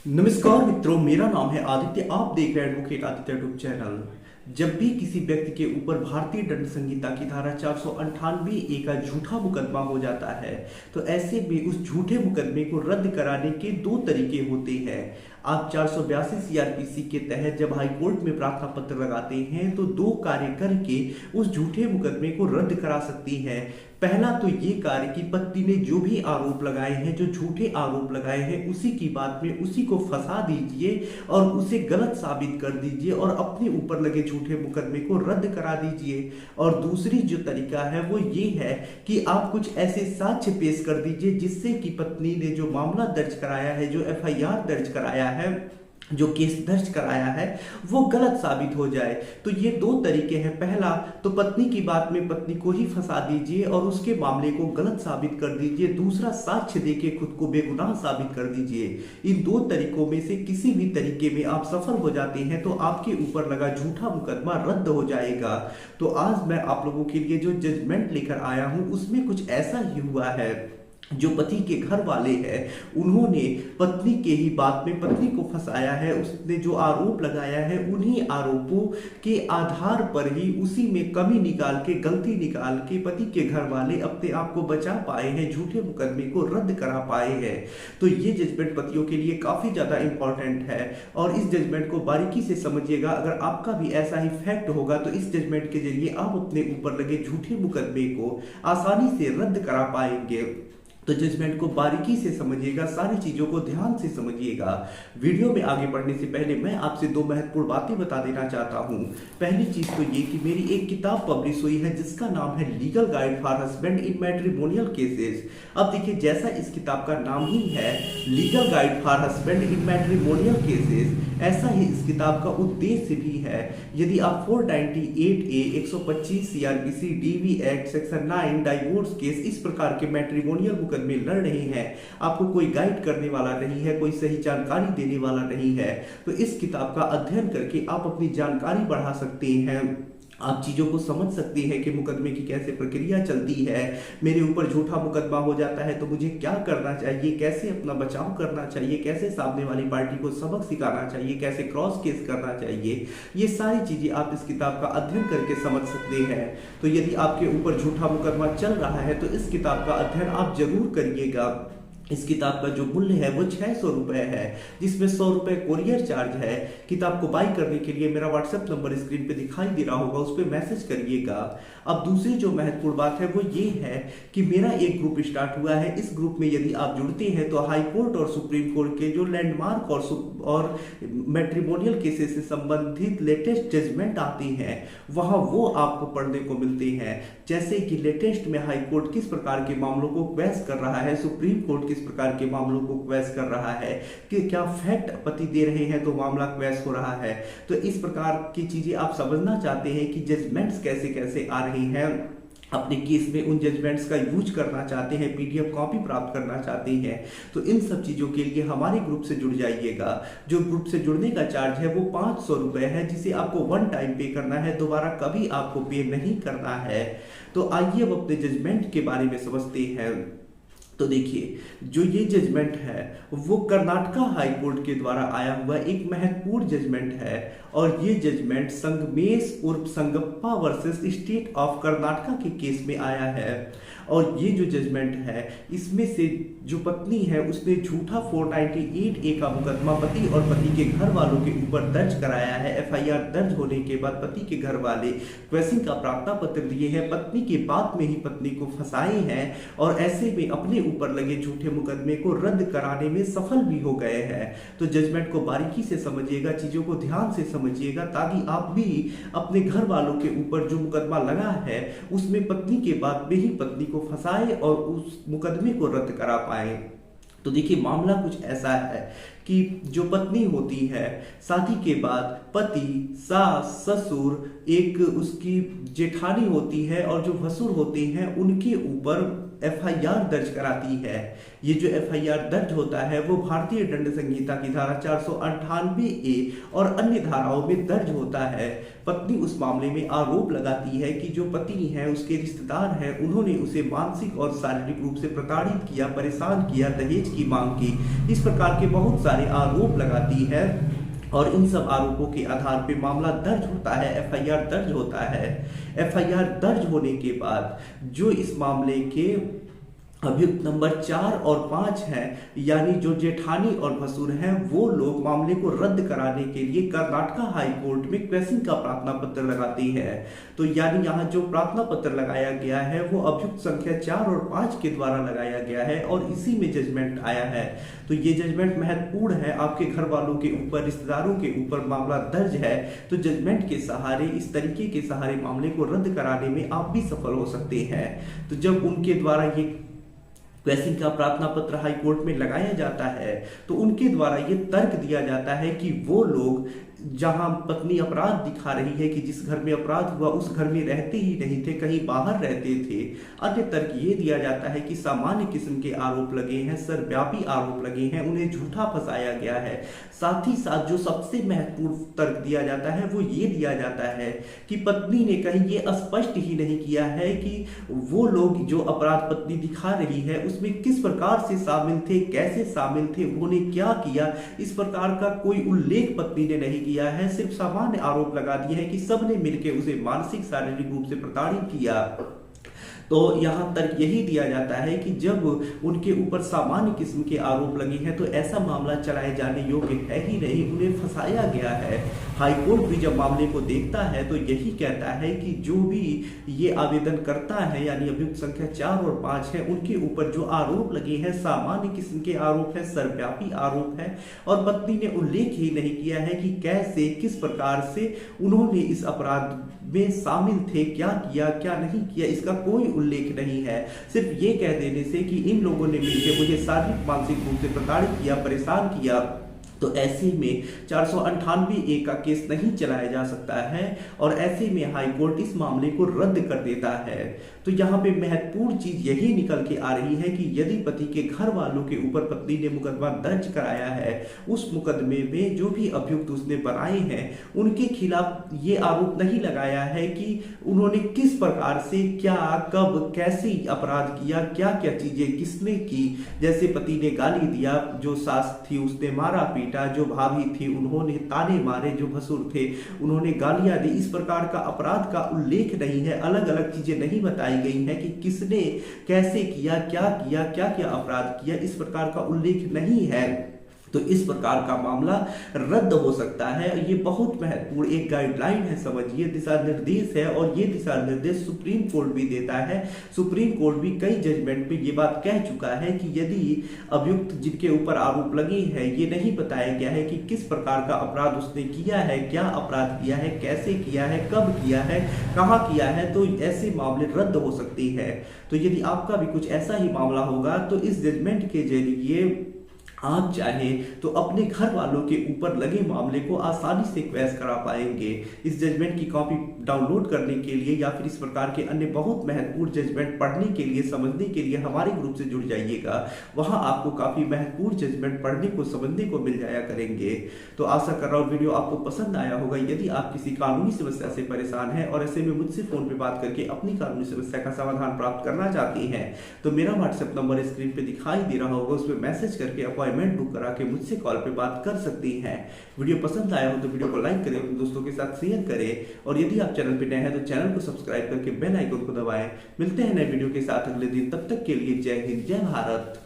नमस्कार मित्रों, मेरा नाम है आदित्य। आप देख रहे हैं एडवोकेट आदित्य यूट्यूब चैनल। जब भी किसी व्यक्ति के ऊपर भारतीय दंड संहिता की धारा 498 ए का झूठा मुकदमा हो जाता है, तो ऐसे में उस झूठे मुकदमे को रद्द कराने के दो तरीके होते हैं। आप 482 सीआरपीसी के तहत जब हाई कोर्ट में प्रार्थना पत्र लगाते हैं तो दो कार्य करके उस झूठे मुकदमे को रद्द करा सकती हैं। पहला तो ये कार्य कि पत्नी ने जो भी आरोप लगाए हैं, जो झूठे आरोप लगाए हैं, उसी की बात में उसी को फंसा दीजिए और उसे गलत साबित कर दीजिए और अपने ऊपर लगे झूठे मुकदमे को रद्द करा दीजिए। और दूसरी जो तरीका है वो ये है कि आप कुछ ऐसे साक्ष्य पेश कर दीजिए जिससे कि पत्नी ने जो मामला दर्ज कराया है, जो एफआईआर दर्ज कराया है, जो केस दर्ज कराया है, वो गलत साबित हो जाए। तो ये दो तरीके हैं। पहला तो पत्नी की बात में पत्नी को ही फंसा दीजिए और उसके मामले को गलत साबित कर दीजिए। दूसरा, साक्ष्य देके खुद को बेगुनाह साबित कर दीजिए। इन दो तरीकों में से किसी भी तरीके में आप सफल हो जाते हैं तो आपके ऊपर लगा झूठा मुकदमा रद्द हो जाएगा। तो आज मैं आप लोगों के लिए जो जजमेंट लेकर आया हूं उसमें कुछ ऐसा ही हुआ है। जो पति के घर वाले हैं उन्होंने पत्नी के ही बात में पत्नी को फंसाया है। उसने जो आरोप लगाया है उन्हीं आरोपों के आधार पर ही उसी में कमी निकाल के, गलती निकाल के पति के घर वाले अपने आप को बचा पाए हैं, झूठे मुकदमे को रद्द करा पाए हैं। तो ये जजमेंट पतियों के लिए काफी ज्यादा इंपॉर्टेंट है और इस जजमेंट को बारीकी से समझिएगा। अगर आपका भी ऐसा ही फैक्ट होगा तो इस जजमेंट के जरिए आप अपने ऊपर लगे झूठे मुकदमे को आसानी से रद्द करा पाएंगे। तो जजमेंट को बारीकी से समझिएगा, सारी चीजों को ध्यान से समझिएगा। वीडियो में आगे बढ़ने से पहले मैं आपसे दो महत्वपूर्ण बातें बता देना चाहता हूं। पहली चीज तो ये कि मेरी एक किताब पब्लिश हुई है जिसका नाम है legal guide for husband in matrimonial cases. अब देखिए, जैसा इस किताब का नाम ही है legal guide for husband in matrimonial cases, ऐसा ही इस किताब का उद्देश्य भी है। यदि आप 498A 125 CRPC DV act section 9 divorce case इस प्रकार के मैट्रिमोनियल मुकदमे लड़ रहे हैं, आपको कोई गाइड करने वाला नहीं है, कोई सही जानकारी देने वाला नहीं है, तो इस किताब का अध्ययन करके आप अपनी जानकारी बढ़ा सकते हैं। आप चीजों को समझ सकते हैं कि मुकदमे की कैसे प्रक्रिया चलती है। मेरे ऊपर झूठा मुकदमा हो जाता है तो मुझे क्या करना चाहिए, कैसे अपना बचाव करना चाहिए, कैसे सामने वाली पार्टी को सबक सिखाना चाहिए, कैसे क्रॉस केस करना चाहिए, ये सारी चीजें आप इस किताब का अध्ययन करके समझ सकते हैं। तो यदि आपके ऊपर झूठा मुकदमा चल रहा है तो इस किताब का अध्ययन आप जरूर करिएगा। इस किताब का जो मूल्य है वो 600 रुपए है, जिसमें 100 रुपए कोरियर चार्ज है। किताब को बाई करने के लिए मेरा व्हाट्सएप नंबर स्क्रीन पे दिखाई दे रहा होगा, उस पर मैसेज करिएगा। अब दूसरी जो महत्वपूर्ण बात है वो ये है कि मेरा एक ग्रुप स्टार्ट हुआ है। इस ग्रुप में यदि आप जुड़ते हैं तो हाई कोर्ट और सुप्रीम कोर्ट के जो लैंडमार्क और मैट्रिमोनियल केसेस से संबंधित लेटेस्ट जजमेंट आते हैं वहां वो आपको पढ़ने को मिलते हैं। जैसे कि लेटेस्ट में हाई कोर्ट किस प्रकार के मामलों को क्वेश कर रहा है, सुप्रीम कोर्ट किस प्रकार के मामलों को क्वेश कर रहा है, कि क्या फैक्ट पति दे रहे हैं तो मामला क्वेश हो रहा है। तो इस प्रकार की चीजें आप समझना चाहते हैं कि जजमेंट्स कैसे कैसे आ रही हैं, अपने केस में उन जजमेंट्स का यूज करना चाहते हैं, पीडीएफ कॉपी प्राप्त करना चाहते हैं, तो इन सब चीज़ों के लिए हमारे ग्रुप से जुड़ जाइएगा। जो ग्रुप से जुड़ने का चार्ज है वो 500 रुपये है, जिसे आपको वन टाइम पे करना है, दोबारा कभी आपको पे नहीं करना है। तो आइए अब अपने जजमेंट के बारे में समझते हैं। तो देखिए, जो ये जजमेंट है वो कर्नाटका हाई कोर्ट के द्वारा आया हुआ एक महत्वपूर्ण जजमेंट है और ये जजमेंट संगमेश उर्फ Sangappa versus state of Karnataka के केस में आया है। और ये जो जजमेंट है इसमें से जो पत्नी है उसने झूठा 498A का मुकदमा पति और पति के घर वालों के ऊपर दर्ज कराया है। एफआईआर दर्ज होने के बाद पति के घर वाले क्वेश्चन का प्रार्थना पत्र दिए हैं, पत्नी के बात में ही पत्नी को फंसाए हैं और ऐसे में अपने ऊपर लगे झूठे मुकदमे को रद्द कराने में सफल भी हो गए हैं। तो जजमेंट को बारीकी से समझिएगा, चीजों को ध्यान से समझिएगा, ताकि आप भी अपने घर वालों के ऊपर जो मुकदमा लगा है उसमें पत्नी के बात में ही पत्नी को फंसाए और उस मुकदमे को रद्द करा पाए। तो देखिए, मामला कुछ ऐसा है कि जो पत्नी होती है, शादी के बाद पति, सास, ससुर, एक उसकी जेठानी होती है और जो भसुर होते हैं उनके ऊपर एफआईआर दर्ज कराती है। ये जो एफआईआर दर्ज होता है वो भारतीय दंड संहिता की धारा 498A और अन्य धाराओं में दर्ज होता है। पत्नी उस मामले में आरोप लगाती है कि जो पति है उसके रिश्तेदार हैं, उन्होंने उसे मानसिक और शारीरिक रूप से प्रताड़ित किया, परेशान किया, दहेज की मांग की, इस प्रकार के बहुत सारे आरोप लगाती है और इन सब आरोपों के आधार पे मामला दर्ज होता है, एफआईआर दर्ज होता है। एफआईआर दर्ज होने के बाद जो इस मामले के अभियुक्त नंबर 4 और 5 हैं, यानी जो जेठानी और भसुर हैं, वो लोग मामले को रद्द कराने के लिए कर्नाटका हाई कोर्ट में क्वेश्चन का प्रार्थना पत्र लगाती है। तो यानी यहाँ जो प्रार्थना पत्र लगाया गया है वो अभियुक्त संख्या 4 और 5 के द्वारा लगाया गया है और इसी में जजमेंट आया है। तो ये जजमेंट महत्वपूर्ण है, आपके घर वालों के ऊपर, रिश्तेदारों के ऊपर मामला दर्ज है, तो जजमेंट के सहारे, इस तरीके के सहारे मामले को रद्द कराने में आप भी सफल हो सकते हैं। तो जब उनके द्वारा ये क्वेश्चन का प्रार्थना पत्र हाई कोर्ट में लगाया जाता है तो उनके द्वारा ये तर्क दिया जाता है कि वो लोग जहां पत्नी अपराध दिखा रही है कि जिस घर में अपराध हुआ उस घर में रहते ही नहीं थे, कहीं बाहर रहते थे। अन्य तर्क ये दिया जाता है कि सामान्य किस्म के आरोप लगे हैं, सर्वव्यापी आरोप लगे हैं, उन्हें झूठा फंसाया गया है। साथ ही साथ जो सबसे महत्वपूर्ण तर्क दिया जाता है वो ये दिया जाता है कि पत्नी ने कहीं ये स्पष्ट ही नहीं किया है कि वो लोग जो अपराध पत्नी दिखा रही है उसमें किस प्रकार से शामिल थे, कैसे शामिल थे, उन्होंने क्या किया, इस प्रकार का कोई उल्लेख पत्नी ने नहीं किया है। सिर्फ सामान्य आरोप लगा दिए हैं कि सबने मिलकर उसे मानसिक शारीरिक रूप से प्रताड़ित किया। तो यहां तक यही दिया जाता है कि जब उनके ऊपर सामान्य किस्म के आरोप लगे हैं तो ऐसा मामला चलाए जाने योग्य है ही नहीं, उन्हें फंसाया गया है। हाईकोर्ट भी जब मामले को देखता है तो यही कहता है कि जो भी ये आवेदन करता है, यानी अभियुक्त संख्या 4 और 5 है, उनके ऊपर जो आरोप लगे हैं सामान्य किस्म के आरोप है, सर्वव्यापी आरोप है और पत्नी ने उल्लेख ही नहीं किया है कि कैसे, किस प्रकार से उन्होंने इस अपराध में शामिल थे, क्या किया, क्या नहीं किया, इसका कोई उल्लेख नहीं है। सिर्फ ये कह देने से कि इन लोगों ने मिलकर मुझे शारीरिक मानसिक रूप से प्रताड़ित किया, परेशान किया, तो ऐसे में 498A का केस नहीं चलाया जा सकता है और ऐसे में हाई कोर्ट इस मामले को रद्द कर देता है। तो यहाँ पे महत्वपूर्ण चीज यही निकल के आ रही है कि यदि पति के घर वालों के ऊपर पत्नी ने मुकदमा दर्ज कराया है, उस मुकदमे में जो भी अभियुक्त उसने बनाए हैं उनके खिलाफ ये आरोप नहीं लगाया है कि उन्होंने किस प्रकार से, क्या, कब, कैसे अपराध किया, क्या क्या चीजें किसने की। जैसे पति ने गाली दिया, जो सास थी उसने मारा पीटा, जो भाभी थी उन्होंने ताने मारे, जो भसुर थे उन्होंने गालियां दी, इस प्रकार का अपराध का उल्लेख नहीं है। अलग अलग चीजें नहीं बताई गई हैं कि किसने कैसे किया, क्या क्या अपराध किया, इस प्रकार का उल्लेख नहीं है। तो इस प्रकार का मामला रद्द हो सकता है। ये बहुत महत्वपूर्ण एक गाइडलाइन है, समझिए, दिशा निर्देश है और ये दिशा निर्देश सुप्रीम कोर्ट भी देता है। सुप्रीम कोर्ट भी कई जजमेंट में ये बात कह चुका है कि यदि अभियुक्त जिनके ऊपर आरोप लगे हैं ये नहीं बताया गया है कि किस प्रकार का अपराध उसने किया है, क्या अपराध किया है, कैसे किया है, कब किया है, कहाँ किया है, तो ऐसे मामले रद्द हो सकते हैं। तो यदि आपका भी कुछ ऐसा ही मामला होगा तो इस जजमेंट के जरिए आप चाहे तो अपने घर वालों के ऊपर लगे मामले को आसानी से क्वैश करा पाएंगे। इस जजमेंट की कॉपी डाउनलोड करने के लिए या फिर इस प्रकार के अन्य बहुत महत्वपूर्ण जजमेंट पढ़ने के लिए, समझने के लिए हमारे ग्रुप से जुड़ जाइएगा। वहां आपको काफी महत्वपूर्ण जजमेंट पढ़ने को, समझने को मिल जाया करेंगे। तो आशा कर रहा हूँ वीडियो आपको पसंद आया होगा। यदि आप किसी कानूनी समस्या से परेशान हैं और ऐसे में मुझसे फोन पे बात करके अपनी कानूनी समस्या का समाधान प्राप्त करना चाहते हैं तो मेरा व्हाट्सएप नंबर स्क्रीन पे दिखाई दे रहा होगा, उस पर मैसेज करके अपॉइंटमेंट बुक करा के मुझसे कॉल पे बात कर सकती हैं। वीडियो पसंद आया हो तो वीडियो को लाइक करें, अपने दोस्तों के साथ शेयर करें और यदि आप चैनल पे नए हैं तो चैनल को सब्सक्राइब करके बेल आइकन को दबाएं। मिलते हैं नए वीडियो के साथ अगले दिन, तब तक के लिए जय हिंद, जय भारत।